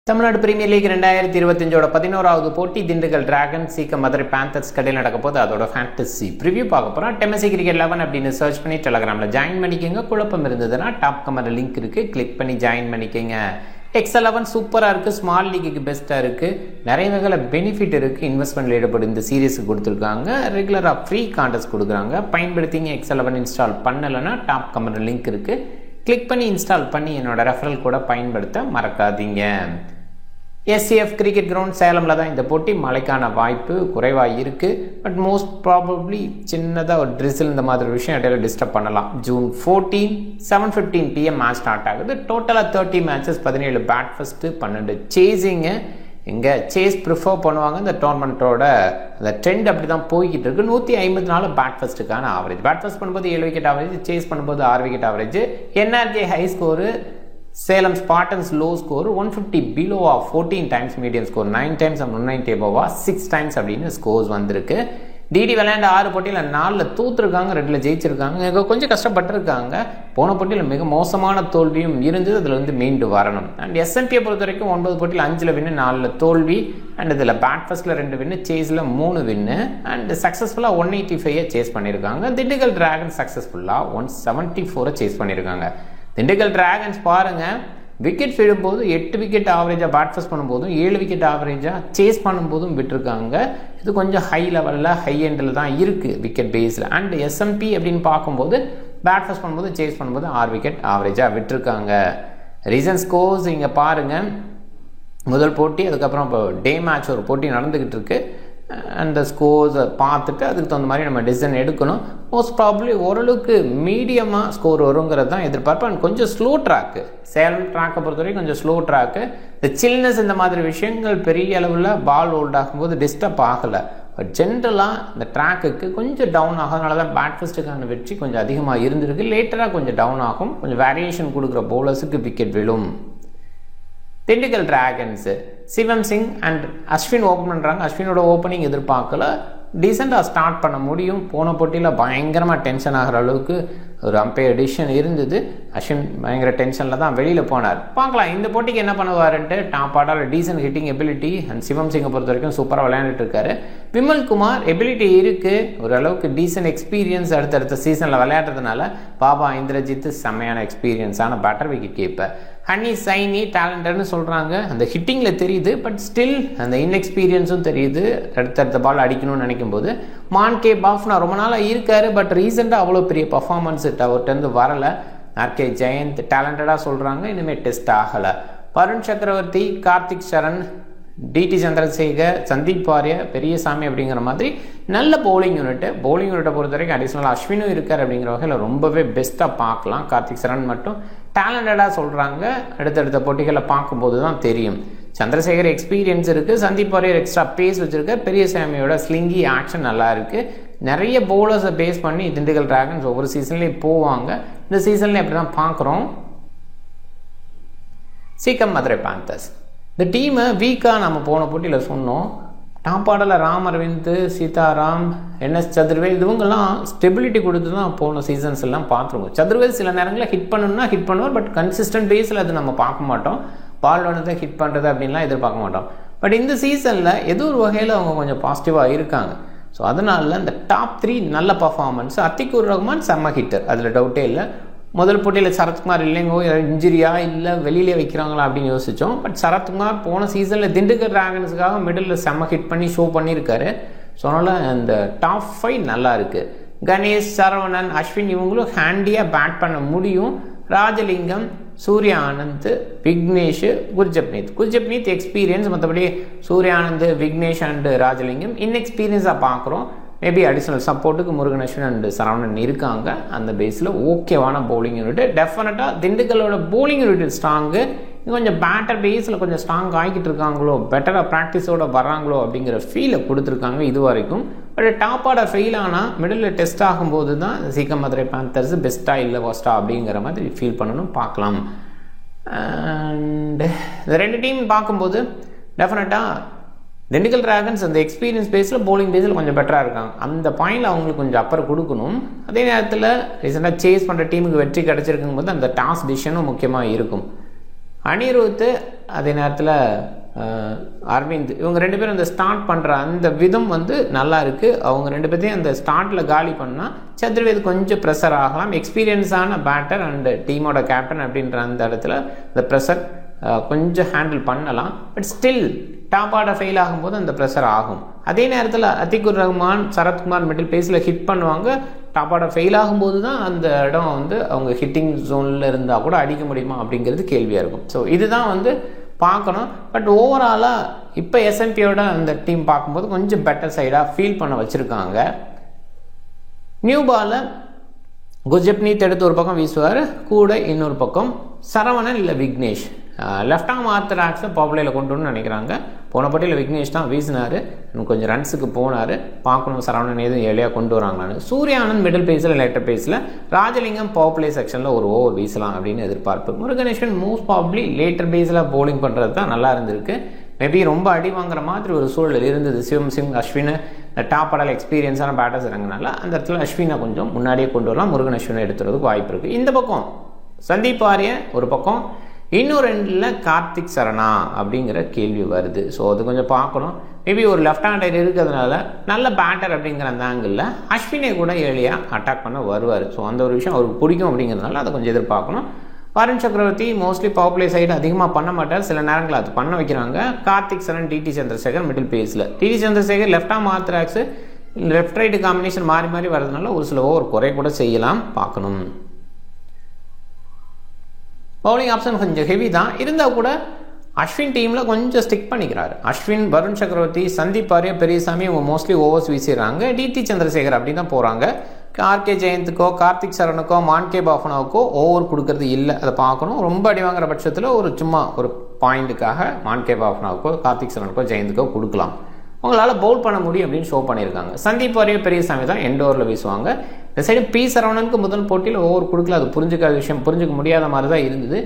Tamil Nadu premier league 2025 11வது போட்டி Dindigul dragons சீக்க Madurai panthers கடையில் நடக்க போது அதோட ஃபேண்டசி ப்ரிவியூ பார்க்க போகிறோம். டெமசி கிரிக்கெட் 11 அப்படின்னு சர்ச் பண்ணி டெலகிராமில் ஜாயின் பண்ணிக்கோங்க. குழப்பம் இருந்ததுன்னா டாப் கமெண்ட் லிங்க் இருக்குது, கிளிக் பண்ணி ஜாயின் பண்ணிக்கோங்க. X11 சூப்பராக இருக்குது, ஸ்மால் லீக்குக்கு பெஸ்ட்டாக இருக்குது, நிறைய வகையில் பெனிஃபிட் இருக்குது. இன்வெஸ்ட்மெண்ட்டில் ஈடுபட்டு இந்த சீரீஸுக்கு கொடுத்துருக்காங்க. ரெகுலராக ஃப்ரீ கான்டெஸ்ட் கொடுக்குறாங்க. பயன்படுத்திங்க. X11 இன்ஸ்டால் பண்ணலைன்னா டாப் கமெண்ட் லிங்க் இருக்குது, கிளிக் பண்ணி இன்ஸ்டால் பண்ணி என்னோட ரெஃபரல் கூட பயன்படுத்த மறக்காதீங்க. SCF கிரிக்கெட் கிரவுண்ட் சேலமில் தான் இந்த போட்டி. மழைக்கான வாய்ப்பு குறைவாக இருக்குது. பட் மோஸ்ட் ப்ராபப்ளி சின்னதாக ஒரு ட்ரிசில் இந்த மாதிரி விஷயம் இடையில டிஸ்டர்ப் பண்ணலாம். June 14 7:15 PM மேட்ச் ஸ்டார்ட் ஆகுது. டோட்டலாக 30 மேட்சஸ், 17 பேட் ஃபஸ்ட்டு, 12 சேஸிங்கு. இங்கே சேஸ் ப்ரிஃபர் பண்ணுவாங்க. இந்த டோர்னமெண்ட்டோட அந்த ட்ரெண்ட் அப்படி தான் போய்கிட்டு இருக்குது. 154 பேட் ஃபஸ்ட்டுக்கான ஆவரேஜ். பேட் ஃபஸ்ட் பண்ணும்போது 7 விக்கெட் ஆவரேஜ், சேஸ் பண்ணும்போது 6 wicket average. NRK high score, Salem Spartans low score 150 பிலோவா, 14 times medium score, 9 times 190 எபோவா, 6 times அப்படின்னு ஸ்கோர்ஸ் வந்திருக்கு. டிடி விளையாண்ட 6 போட்டியில் 4 தோற்றுருக்காங்க, 2 ஜெயிச்சிருக்காங்க. இங்கே கொஞ்சம் கஷ்டப்பட்டுருக்காங்க. போன போட்டியில் மிக மோசமான தோல்வியும் இருந்தது. அதில் வந்து மீண்டு வரணும். அண்ட் S&P பொறுத்த வரைக்கும் 9 போட்டியில் 5 வின்னு, 4 தோல்வி. அண்ட் இதில் பேட் ஃபஸ்ட்டில் 2 வின்னு, சேஸில் 3 வின்னு. அண்ட் சக்ஸஸ்ஃபுல்லாக 185 சேஸ் பண்ணியிருக்காங்க. திண்டுக்கல் டிராகன் சக்ஸஸ்ஃபுல்லாக 174 சேஸ் பண்ணியிருக்காங்க. திண்டுக்கல் டிராகன்ஸ் பாருங்கள், விக்கெட் விடும்போது 8 விக்கெட் ஆவரேஜாக பேட் ஃபஸ்ட் பண்ணும்போதும் 7 விக்கெட் ஆவரேஜாக சேஸ் பண்ணும்போதும் விட்டுருக்காங்க. இது கொஞ்சம் ஹை லெவலில், ஹை எண்டில் தான் இருக்குது விக்கெட் பேஸில். அண்ட் S&P அப்படின்னு பார்க்கும்போது பேட் ஃபஸ்ட் பண்ணும்போது சேஸ் பண்ணும்போது 6 விக்கெட் ஆவரேஜாக விட்டுருக்காங்க. ரீசன் ஸ்கோர்ஸ் இங்கே பாருங்கள். முதல் போட்டி, அதுக்கப்புறம் இப்போ டே மேட்ச் ஒரு போட்டி நடந்துக்கிட்டு இருக்கு. அந்த ஸ்கோர்ஸை பார்த்துட்டு அதுக்கு தகுந்த மாதிரி நம்ம டிசிஷன் எடுக்கணும். மோஸ்ட் ப்ராபப்ளி ஓரளவுக்கு மீடியமாக ஸ்கோர் வருங்கிறது தான் எதிர்பார்ப்பேன். அண்ட் கொஞ்சம் ஸ்லோ ட்ராக்கு, சேலம் ட்ராக்கை பொறுத்த வரைக்கும் கொஞ்சம் ஸ்லோ ட்ராக்கு. இந்த சில்னஸ் இந்த மாதிரி விஷயங்கள் பெரிய அளவில் பால் ஹோல்ட் ஆகும்போது டிஸ்டர்ப் ஆகலை. பட் ஜென்ரலாக இந்த ட்ராக்குக்கு கொஞ்சம் டவுன் ஆகிறதுனால தான் பேட் ஃபஸ்ட்டுக்கான வெற்றி கொஞ்சம் அதிகமாக இருந்திருக்கு. லேட்டராக கொஞ்சம் டவுன் ஆகும். கொஞ்சம் வேரியேஷன் கொடுக்குற பவுலர்ஸுக்கு விக்கெட் விழும். திண்டுக்கல் டிராகன்ஸு சிவம் சிங் அண்ட் அஸ்வின் ஓப்பன் பண்ணுறாங்க. அஸ்வினோட ஓப்பனிங் எதிர்பார்க்கல, டீசெண்டாக ஸ்டார்ட் பண்ண முடியும். போன போட்டியில் பயங்கரமாக டென்ஷன் ஆகிற அளவுக்கு ஒரு அம்பையர் டிசிஷன் இருந்தது. அஸ்வின் பயங்கர டென்ஷனில் தான் வெளியில் போனார். பார்க்கலாம் இந்த போட்டிக்கு என்ன பண்ணுவாருன்ட்டு. Top order decent hitting ability. And Shivam சிங்கை பொறுத்த வரைக்கும் சூப்பராக விளையாண்டுட்டு இருக்காரு. விமல் குமார் எபிலிட்டி இருக்குது, ஓரளவுக்கு டீசென்ட் எக்ஸ்பீரியன்ஸ். அடுத்தடுத்த சீசனில் விளையாடுறதுனால பாபா இந்திரஜித் செம்மையான எக்ஸ்பீரியன்ஸான batter, wicket keeper. Honey Saini டேலண்டட்னு சொல்கிறாங்க, அந்த ஹிட்டிங்கில் தெரியுது. பட் ஸ்டில் அந்த இன்எக்ஸ்பீரியன்ஸும் தெரியுது. அடுத்தடுத்த பால் அடிக்கணும்னு நினைக்கும் போது மான்கே பாஃப்னா ரொம்ப நாளாக இருக்காரு. பட் ரீசெண்டாக அவ்வளோ பெரிய பர்ஃபார்மன்ஸ் அவர்கிட்ட வரலை. RK ஜெயந்த் டேலண்டடாக சொல்கிறாங்க, இனிமேல் டெஸ்ட் ஆகலை. வருண் சக்கரவர்த்தி, கார்த்திக் சரண், DT சந்திரசேகர், சந்தீப் வாரியா, பெரியசாமி அப்படிங்கிற மாதிரி நல்ல பவுலிங் யூனிட்டு. பவுலிங் யூனிட்டை பொறுத்த வரைக்கும் அடிஷ்னலாக அஸ்வினும் இருக்கார் அப்படிங்கிற வகையில் ரொம்பவே பெஸ்ட்டாக பார்க்கலாம். கார்த்திக் சரண் மட்டும் டேலண்டடாக சொல்கிறாங்க. அடுத்தடுத்த போட்டிகளில் பார்க்கும்போது தான் தெரியும். சந்திரசேகர் எக்ஸ்பீரியன்ஸ் இருக்குது, சந்தீப் வாரியர் எக்ஸ்ட்ரா பேஸ் வச்சுருக்கார், பெரியசாமியோட ஸ்லிங்கி ஆக்ஷன் நல்லா இருக்குது. நிறைய பவுலர்ஸை பேஸ் பண்ணி திண்டுக்கல் டிராகன்ஸ் ஒவ்வொரு சீசன்லேயும் போவாங்க. இந்த சீசன்லேயும் அப்படி தான் பார்க்குறோம். சீக்கம் மதுரை பேந்தர்ஸ் இந்த டீமை வீக்காக நம்ம போன போட்டியில் சொன்னோம். டாப் ஆர்டரில் ராம் அரவிந்த், சீதாராம், NS சதுர்வேல் இவங்கெல்லாம் ஸ்டெபிலிட்டி கொடுத்து தான் போன சீசன்ஸ் எல்லாம் பார்த்துருவோம். சதுர்வேல் சில நேரங்களில் ஹிட் பண்ணணும்னா ஹிட் பண்ணுவார். பட் கன்சிஸ்டன்ட் பேஸில் அது நம்ம பார்க்க மாட்டோம். பால் வந்து ஹிட் பண்ணுறது அப்படின்லாம் எதிர்பார்க்க மாட்டோம். பட் இந்த சீசனில் ஏதோ ஒரு வகையில் அவங்க கொஞ்சம் பாசிட்டிவாக இருக்காங்க. ஸோ அதனால இந்த டாப் 3 நல்ல பர்ஃபார்மன்ஸ். அத்திக்கூர் ரஹ்மான் செம்ம ஹிட்டர், அதில் டவுட்டே இல்லை. முதல் போட்டியில் சரத்குமார் இல்லைங்கோ, இன்ஜுரியா இல்லை வெளியிலே வைக்கிறாங்களா அப்படின்னு யோசித்தோம். பட் சரத்குமார் போன சீசனில் திண்டுக்கல் டிராகன்ஸுக்காக மிடில் செம்ம ஹிட் பண்ணி ஷோ பண்ணியிருக்காரு. ஸோ அதனால் இந்த டாப் 5 நல்லா இருக்குது. கணேஷ், சரவணன், அஸ்வின் இவங்களும் ஹேண்டியாக பேட் பண்ண முடியும். ராஜலிங்கம், சூர்யா ஆனந்த், விக்னேஷ், குர்ஜப்னீத் எக்ஸ்பீரியன்ஸ். மற்றபடி சூர்யா ஆனந்த், விக்னேஷ் அண்ட் ராஜலிங்கம் இன்எக்ஸ்பீரியன்ஸாக பார்க்குறோம். மேபி அடிஷ்னல் சப்போர்ட்டுக்கு முருகன், அஸ்வின் அண்ட் சரவணன் இருக்காங்க. அந்த பேஸில் ஓகேவான பவுலிங் யூனிட். டெஃபினட்டாக திண்டுக்கலோட பவுலிங் யூனிட் ஸ்ட்ராங்கு. கொஞ்சம் பேட்டர் பேஸில் கொஞ்சம் ஸ்ட்ராங் ஆகிக்கிட்டு இருக்காங்களோ, பெட்டராக ப்ராக்டிஸோடு வர்றாங்களோ அப்படிங்கிற ஃபீலை கொடுத்துருக்காங்க இது வரைக்கும். பட் டாப் ஆர்டர் ஃபெயில் ஆனால் மிடில் டெஸ்ட் ஆகும்போது தான் சீக்கம் மதுரை பேந்தர்ஸ் பெஸ்ட்டாக இல்லை ஒஸ்ட்டா அப்படிங்கிற மாதிரி ஃபீல் பண்ணணும். பார்க்கலாம். அண்ட் இந்த 2 டீம் பார்க்கும்போது டெஃபினட்டாக திண்டுக்கல் டிராகன்ஸ் அந்த எக்ஸ்பீரியன்ஸ் பேஸில் பவுலிங் பேஸில் கொஞ்சம் பெட்டராக இருக்காங்க. அந்த பாயிண்டில் அவங்களுக்கு கொஞ்சம் அப்பர் கொடுக்கணும். அதே நேரத்தில் ரீசெண்டாக சேஸ் பண்ணுற டீமுக்கு வெற்றி கிடச்சிருக்கும் போது அந்த டாஸ் டிசிஷனும் முக்கியமாக இருக்கும். அனிருத் அதே நேரத்தில் அரவிந்த் இவங்க 2 பேரும் அந்த ஸ்டார்ட் பண்ணுற அந்த விதம் வந்து நல்லா இருக்குது. அவங்க 2 பேர்த்தையும் அந்த ஸ்டார்ட்டில் காலி பண்ணால் சதுர்வேத் கொஞ்சம் ப்ரெஷர் ஆகலாம். எக்ஸ்பீரியன்ஸான பேட்டர் அண்ட் டீமோட கேப்டன் அப்படின்ற அந்த இடத்துல இந்த ப்ரெஷர் கொஞ்சம் ஹேண்டில் பண்ணலாம். But still top order fail ஆகும்போது அந்த ப்ரெஷர் ஆகும். அதே நேரத்தில் அத்திகுர் ரஹ்மான், சரத்குமார் மிடில் பேஸில் ஹிட் பண்ணுவாங்க. டாப் ஆர்டர் ஃபெயில் ஆகும்போது தான் அந்த இடம் வந்து அவங்க ஹிட்டிங் ஜோனில் இருந்தால் கூட அடிக்க முடியுமா அப்படிங்கிறது கேள்வியாக இருக்கும். ஸோ இதுதான் வந்து பார்க்கணும். பட் ஓவராலாக இப்போ எஸ்எம்பியோட அந்த டீம் பார்க்கும்போது கொஞ்சம் பெட்டர் சைடாக ஃபீல் பண்ண வச்சுருக்காங்க. நியூ பாலில் குர்ஜப்னீத் எடுத்து ஒரு பக்கம் வீசுவார், கூட இன்னொரு பக்கம் சரவணன் இல்லை விக்னேஷ் லெஃப்ட் ஆர்ம் ஆர்த்தடாக்ஸை பவர்ப்ளேயில் கொண்டு வரணும்னு நினைக்கிறாங்க. போன போட்டியில் விக்னேஷ் தான் வீசினார், கொஞ்சம் ரன்ஸுக்கு போனார். பார்க்கணும் சரவணன் எதுவும் ஏழையாக கொண்டு வராங்களான்னு. சூர்யா ஆனந்த் மிடில் பேஸில் லேட்டர் பேஸில், ராஜலிங்கம் பவர் பிளே செக்ஷனில் ஒரு ஓவர் வீசலாம் அப்படின்னு எதிர்பார்ப்பு. முருகனேஸ்வன் மோஸ்ட் ப்ராபப்லி லேட்டர் பேஸில் பவுலிங் பண்ணுறது தான் நல்லா இருந்திருக்கு. மேபி ரொம்ப அடி வாங்குற மாதிரி ஒரு சூழல் இருந்தது. சிவம் சிங், அஸ்வின் இந்த டாப் ஆர்டர் எக்ஸ்பீரியன்ஸான பேட்டர்ஸ் இறங்கினால அந்த இடத்துல அஸ்வினை கொஞ்சம் முன்னாடியே கொண்டு வரலாம். முருகனேஸ்வனை எடுத்துறதுக்கு வாய்ப்பு இருக்குது. இந்த பக்கம் சந்தீப் ஆரிய ஒரு பக்கம், இன்னொரு எண்டில் கார்த்திக் சரணா அப்படிங்கிற கேள்வி வருது. ஸோ அது கொஞ்சம் பார்க்கணும். மேபி ஒரு லெஃப்ட் ஹேண்டர் இருக்கிறதுனால நல்ல பேட்டர் அப்படிங்கிற அந்த ஆங்கிளில் அஸ்வினை கூட ஏழியாக அட்டாக் பண்ண வருவார். ஸோ அந்த ஒரு விஷயம் அவருக்கு பிடிக்கும் அப்படிங்கிறதுனால அதை கொஞ்சம் எதிர்பார்க்கணும். வருண் சக்கரவர்த்தி மோஸ்ட்லி பவர் பிளே சைடு அதிகமாக பண்ண மாட்டார், சில நேரங்களில் அது பண்ண வைக்கிறாங்க. கார்த்திக் சரண், டிடி சந்திரசேகர் மிடில் பேஸில். DD Chandrasekar left arm orthodox left right combination மாறி மாறி வரதுனால ஒரு சில ஓவர் குறை கூட செய்யலாம், பார்க்கணும். பவுலிங் ஆப்ஷன் கொஞ்சம் ஹெவி தான் இருந்தால் கூட அஸ்வின் டீமில் கொஞ்சம் ஸ்டிக் பண்ணிக்கிறாரு. அஸ்வின், வருண் சக்கரவர்த்தி, சந்தீப் ஆரிய, பெரியசாமி இவங்க மோஸ்ட்லி ஓவர்ஸ் வீசிடுறாங்க. டிடி சந்திரசேகர் அப்படி தான் போகிறாங்க. ஆர்கே ஜெயந்த்துக்கோ, கார்த்திக் சரணுக்கோ, மான்கே பாஃபனாவுக்கோ ஓவர் கொடுக்கறது இல்லை, அதை பார்க்கணும். ரொம்ப அடி வாங்குற பட்சத்தில் ஒரு சும்மா ஒரு பாயிண்ட்டுக்காக மான்கே பாஃபனாவுக்கோ, கார்த்திக் சரணுக்கோ, ஜெயந்துக்கோ கொடுக்கலாம். உங்களால் பவுல் பண்ண முடியும் அப்படின்னு ஷோ பண்ணியிருக்காங்க. சந்தீப் ஆரிய, பெரியசாமி தான் எண்ட் ஓவரில் வீசுவாங்க. இந்த சைடு பி சரவணனுக்கு முதல் போட்டியில் ஓவர் கொடுக்கல, அது புரிஞ்சுக்காத விஷயம், புரிஞ்சுக்க முடியாத மாதிரி தான் இருந்தது.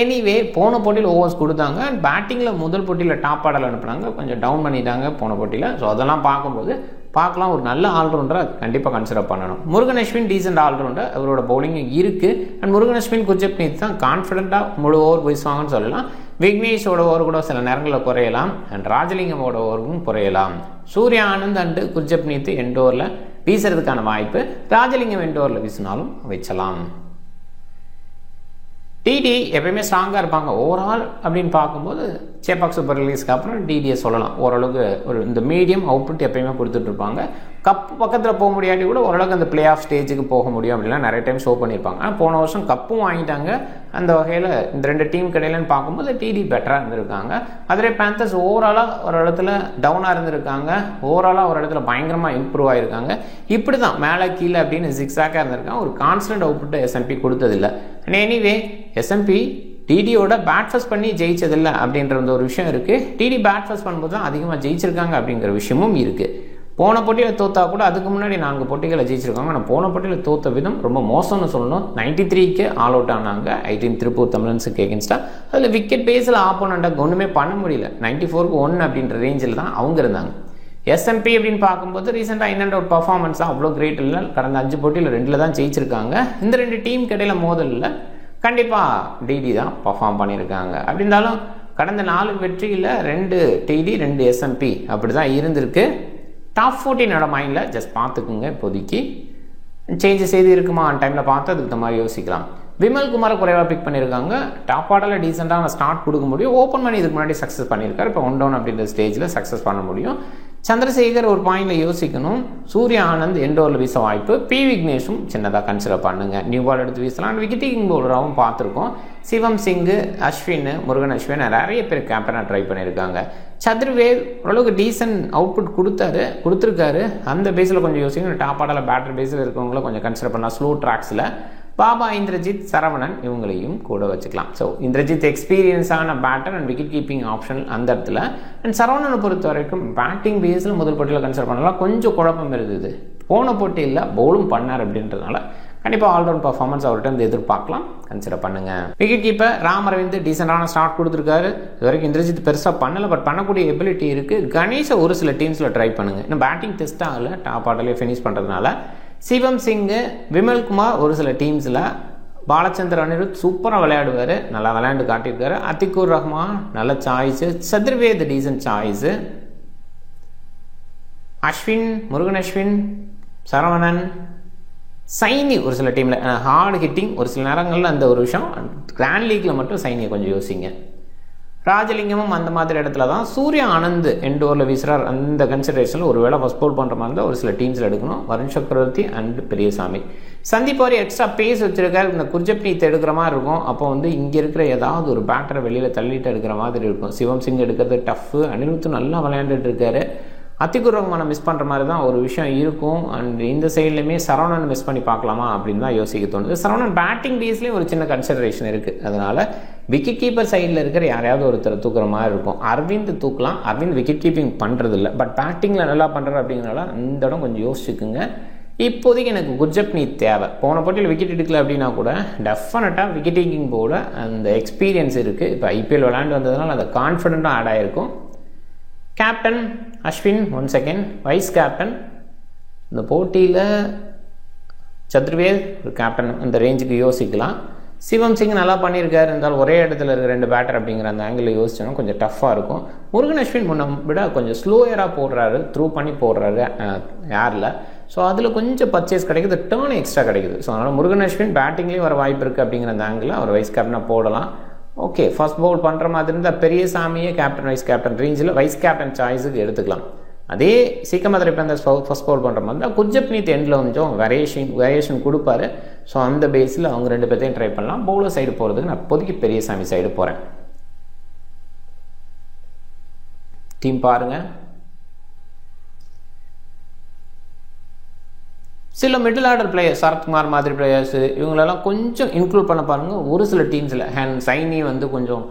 எனிவே போன போட்டியில் ஓவர்ஸ் கொடுத்தாங்க. பேட்டிங்கில் முதல் போட்டியில் டாப் ஆர்டரில் அனுப்புனாங்க, கொஞ்சம் டவுன் பண்ணிட்டாங்க போன போட்டியில். ஸோ அதெல்லாம் பார்க்கும்போது பார்க்கலாம். ஒரு நல்ல ஆல்ரவுண்டரை கண்டிப்பாக கன்சிடர் பண்ணணும். முருகன் அஸ்வின் டீசென்ட் ஆல்ரவுண்டர், அவரோட பவுலிங் இருக்குது. அண்ட் முருகன் அஸ்வின், குர்ஜப்னீத் தான் கான்ஃபிடென்ட்டாக முழு ஓவர் வீசுவாங்கன்னு சொல்லலாம். விக்னேஷோட ஓவர் கூட சில நேரங்களில் குறையலாம். அண்ட் ராஜலிங்கமோட ஓவரும் குறையலாம். சூர்யா ஆனந்த் அண்டு குர்ஜப்னீத் எண்ட் ஓவரில் வீசுறதுக்கான வாய்ப்பு, ராஜலிங்கம் எண்ட் ஓவரில் வீசினாலும் வச்சலாம். டிடி எப்பயுமே ஸ்ட்ராங்காக இருப்பாங்க. ஓவரால் அப்படின்னு பார்க்கும்போது சேப்பாக் சூப்பர் லீக்ஸ்க்கு அப்புறம் டிடியை சொல்லலாம். ஓரளவுக்கு ஒரு இந்த மீடியம் அவுட்புட் எப்பயுமே கொடுத்துட்ருப்பாங்க. கப்பு பக்கத்தில் போக முடியாட்டி கூட ஓரளவுக்கு அந்த பிளே ஆஃப் ஸ்டேஜுக்கு போக முடியும் அப்படின்லாம் நிறைய டைம் ஷோ பண்ணியிருப்பாங்க. ஆனால் போன வருஷம் கப்பும் வாங்கிட்டாங்க. அந்த வகையில் இந்த 2 டீம் கிடையிலன்னு பார்க்கும்போது டிடி பெட்டராக இருந்திருக்காங்க. மதுரை பேந்தர்ஸ் ஓவராலாக ஒரு இடத்துல டவுனாக இருந்திருக்காங்க, ஓவராலாக ஒரு இடத்துல பயங்கரமாக இம்ப்ரூவ் ஆகிருக்காங்க. இப்படி தான் மேலே கீழே அப்படின்னு ஜிக்ஸாக்காக இருந்திருக்காங்க. ஒரு கான்ஸ்டன்ட் அவுட்புட்டு எஸ்எம்பி கொடுத்ததில்லை. அண்ட் எனிவே எஸ்எம்பி டிடியோட பேட் ஃபர்ஸ்ட் பண்ணி ஜெயிச்சதில்லை அப்படின்ற ஒரு விஷயம் இருக்குது. டிடி பேட் ஃபர்ஸ்ட் பண்ணும்போது தான் அதிகமாக ஜெயிச்சிருக்காங்க அப்படிங்கிற விஷயமும் இருக்குது. போன போட்டியில் தோத்தா கூட அதுக்கு முன்னாடி 4 போட்டிகளை ஜெயிச்சிருக்காங்க. ஆனால் போன போட்டியில் தோத்த விதம் ரொம்ப மோசம்னு சொல்லணும். 93க்கு ஆல் அவுட் ஆனாங்க 18 திருப்பூர் தமிழன்ஸுக்கு எகென்ஸ்டாக. அதில் விக்கெட் பேஸில் ஆப்போனண்ட்டாக ஒன்றுமே பண்ண முடியல. 94க்கு 1 அப்படின்ற ரேஞ்சில் தான் அவங்க இருந்தாங்க. எஸ்எம்பி அப்படின்னு பார்க்கும்போது ரீசெண்டாக இன் அண்ட் அவுட் பர்ஃபார்மன்ஸ் தான் அவ்வளோ கிரேட் இல்லை. கடந்த 5 போட்டியில் 2 தான் ஜெயிச்சிருக்காங்க. இந்த 2 டீம் கிடையில மோதலில் கண்டிப்பாக டிடி தான் பர்ஃபார்ம் பண்ணியிருக்காங்க. அப்படி இருந்தாலும் கடந்த 4 வெற்றியில் 2 டிடி 2 எஸ்எம்பி அப்படி தான் இருந்திருக்கு. டாப் 14 மைண்டில் ஜஸ்ட் பார்த்துக்குங்க. இப்போதைக்கு சேஞ்சஸ் செய்து இருக்குமா டைமில் பார்த்து அதுக்கு இந்த மாதிரி யோசிக்கலாம். விமல் குமாரை குறைவாக பிக் பண்ணியிருக்காங்க. டாப் ஆர்டரில் டீசெண்டாக ஸ்டார்ட் கொடுக்க முடியும். ஓப்பன் பண்ணி இதுக்கு முன்னாடி சக்ஸஸ் பண்ணியிருக்காரு. இப்போ 1 டவுன் அப்படின்ற ஸ்டேஜில் சக்ஸஸ் பண்ண முடியும். சந்திரசேகர் ஒரு பாயிண்டில் யோசிக்கணும். சூர்யா ஆனந்த் எண்ட் ஓவரில் வீச வாய்ப்பு. பி விக்னேஷும் சின்னதாக கன்சிடர் பண்ணுங்க. நியூ பால் எடுத்து வீசலாம். விக்கெட்டிங் பவுலராகவும் பார்த்துருக்கோம். சிவம் சிங்கு, அஸ்வின், முருகன் அஸ்வின் நிறைய பேர் கேப்டனாக ட்ரை பண்ணியிருக்காங்க. சதுர்வேத் ஓரளவுக்கு டீசென்ட் அவுட்புட் கொடுத்துருக்காரு. அந்த பேஸில் கொஞ்சம் யோசிக்கணும். டாப் ஆர்டரில் பேட்டர் பேஸில் இருக்கவங்கள கொஞ்சம் கன்சிடர் பண்ணலாம். ஸ்லோ ட்ராக்ஸில் பாபா, இந்திரஜித், சரவணன் இவங்களையும் கூட வச்சுக்கலாம். ஸோ இந்திரஜித் எக்ஸ்பீரியன்ஸான batter and wicket keeping option அந்த இடத்துல. அண்ட் சரவணனை பொறுத்த வரைக்கும் பேட்டிங் பேஸில் முதல் போட்டியில் கன்சிடர் பண்ணலாம். கொஞ்சம் குழப்பம் இருந்தது. போன போட்டியில் பவுலும் பண்ணார் அப்படின்றதுனால கண்டிப்பாக ஆல்ரவுண்ட் பர்ஃபார்மன்ஸ் அவர்கிட்ட வந்து எதிர்பார்க்கலாம். கன்சிடர் பண்ணுங்க. விக்கெட் கீப்பர் ராம் அரவிந்த் டீசெண்டான ஸ்டார்ட் கொடுத்துருக்காரு. இது வரைக்கும் இந்திரஜித் பெருசாக பண்ணலை, பட் பண்ணக்கூடிய எபிலிட்டி இருக்குது. கணேஷை ஒரு சில டீம்ஸில் ட்ரை பண்ணுங்க. இன்னும் பேட்டிங் டெஸ்ட் ஆகலை, டாப் ஆர்டர்லேயே ஃபினிஷ் பண்ணுறதுனால. சிவம் சிங்கு, விமல் குமார் ஒரு சில டீம்ஸில் பாலச்சந்தர் அனிருத் சூப்பராக விளையாடுவார், நல்லா விளையாண்டு காட்டியிருக்காரு. அத்திக்கூர் ரஹ்மான் நல்ல choice. Chaturved decent choice. Ashwin, Murugan Ashwin, Saravanan, Saini ஒரு சில டீமில் ஹார்டு ஹிட்டிங், ஒரு சில நேரங்களில் அந்த ஒரு விஷயம். கிராண்ட் லீக்கில் மட்டும் சைனியை கொஞ்சம் யோசிங்க. ராஜலிங்கமும் அந்த மாதிரி இடத்துல தான். சூர்யா ஆனந்த் எண்டோரில் வீசுகிறார், அந்த கன்சிடரேஷனில் ஒரு வேளை ஃபஸ்ட் பவுல் பண்ணுற மாதிரி இருந்தால் ஒரு சில டீம்ஸில் எடுக்கணும். வருண் சக்கரவர்த்தி அண்ட் பெரியசாமி. சந்தீப் வாரி எக்ஸ்ட்ரா பேஸ் வச்சிருக்காரு, இந்த குர்ஜப்னீத் எடுக்கிற மாதிரி இருக்கும். அப்போ வந்து இங்கே இருக்கிற ஏதாவது ஒரு பேட்டரை வெளியில் தள்ளிட்டு எடுக்கிற மாதிரி இருக்கும். சிவம் சிங் எடுக்கிறது டஃப்பு. அனிருத்தும் நல்லா விளையாண்டுட்டு இருக்காரு. அத்திக்கூர் ரஹ்மானை மிஸ் பண்ணுற மாதிரி தான் ஒரு விஷயம் இருக்கும். அண்ட் இந்த சைட்லையுமே சரவணன் மிஸ் பண்ணி பார்க்கலாமா அப்படின்னு தான் யோசிக்க தோணுது. சரவணன் பேட்டிங் டேஸ்லேயும் ஒரு சின்ன கன்சிடரேஷன் இருக்குது. அதனால் விக்கெட் கீப்பர் சைடில் இருக்கிற யாரையாவது ஒருத்தர் தூக்குற மாதிரி இருக்கும். அரவிந்த் தூக்கலாம். அரவிந்த் விக்கெட் கீப்பிங் பண்ணுறதில்ல, பட் பேட்டிங்கில் நல்லா பண்ணுறாரு அப்படிங்கிறனால இந்த இடம் கொஞ்சம் யோசிச்சுக்குங்க. இப்போதைக்கு எனக்கு குர்ஜப்னீத் தேவை. போன போட்டியில் விக்கெட் எடுக்கல அப்படின்னா கூட டெஃபினட்டாக விக்கெட் டேக்கிங் போட அந்த எக்ஸ்பீரியன்ஸ் இருக்குது. இப்போ ஐபிஎல் விளையாண்டு வந்ததுனால அந்த கான்ஃபிடென்ட்டாக ஆட் ஆகிருக்கும். Captain Ashwin 1 second. Vice captain இந்த போட்டியில் சத்ருவேத் ஒரு கேப்டன் அந்த ரேஞ்சுக்கு யோசிக்கலாம். சிவம் சிங் நல்லா பண்ணியிருக்காரு, இருந்தாலும் ஒரே இடத்துல இருக்கிற 2 பேட்டர் அப்படிங்கிற அந்த ஆங்கிளில் யோசிச்சோன்னா கொஞ்சம் டஃப்பாக இருக்கும். முருகன் அஸ்வின் முன்ன விட கொஞ்சம் ஸ்லோயராக போடுறாரு, த்ரூ பண்ணி போடுறாரு ஏரில். ஸோ அதில் கொஞ்சம் பர்ச்சேஸ் கிடைக்குது, டேர்ன் எக்ஸ்ட்ரா கிடைக்குது. ஸோ அதனால் முருகன் அஸ்வின் பேட்டிங்லேயும் வர வாய்ப்பு இருக்குது அப்படிங்கிற அந்த ஆங்கிளில் அவர் வைஸ் கேப்டனாக போடலாம். ஓகே, ஃபர்ஸ்ட் பவுல் பண்ணுற மாதிரி இருந்தால் பெரியசாமியே கேப்டன் வைஸ் கேப்டன் ரேஞ்சில் வைஸ் கேப்டன் சாய்ஸுக்கு எடுத்துக்கலாம். அதே சீக்கிரமாக இப்போ அந்த ஃபர்ஸ்ட் பவுல் பண்ணுற மாதிரி தான் குர்ஜப்னீத் எண்டில் கொஞ்சம் வேரியேஷன் கொடுப்பாரு. ஸோ அந்த பேஸில் அவங்க 2 பேர்த்தையும் ட்ரை பண்ணலாம். பவுலர் சைடு போகிறதுக்கு நான் இப்போதைக்கு பெரியசாமி சைடு போகிறேன். டீம் பாருங்கள். சில மிடில் ஆர்டர் பிளேயர்ஸ், சரத்குமார் மாதிரி பிளேயர்ஸு, இவங்களெல்லாம் கொஞ்சம் இன்க்ளூட் பண்ண பாருங்கள். ஒரு சில டீம்ஸில் சைனி வந்து கொஞ்சம்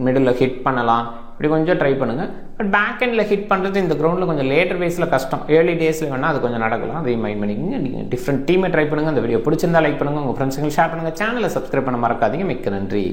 மிடில் ஹிட் பண்ணலாம், இப்படி கொஞ்சம் ட்ரை பண்ணுங்கள். பட் பேக் எண்டில் ஹிட் பண்ணுறது இந்த கிரவுண்டில் கொஞ்சம் லேட்டர் பேஸில் கஷ்டம். ஏர்லி டேஸில் வேணால் அது கொஞ்சம் நடக்கலாம். அதையும் மைண்ட் பண்ணிக்கோங்க. நீங்கள் டிஃப்ரெண்ட் டீமை ட்ரை பண்ணுங்கள். அந்த வீடியோ பிடிச்சிருந்தா லைக் பண்ணுங்கள், உங்கள் ஃப்ரெண்ட்ஸுங்களுக்கு ஷேர் பண்ணுங்கள். சேனலை சப்ஸ்கிரைப் பண்ண மறக்காதீங்க. மிக்க நன்றி.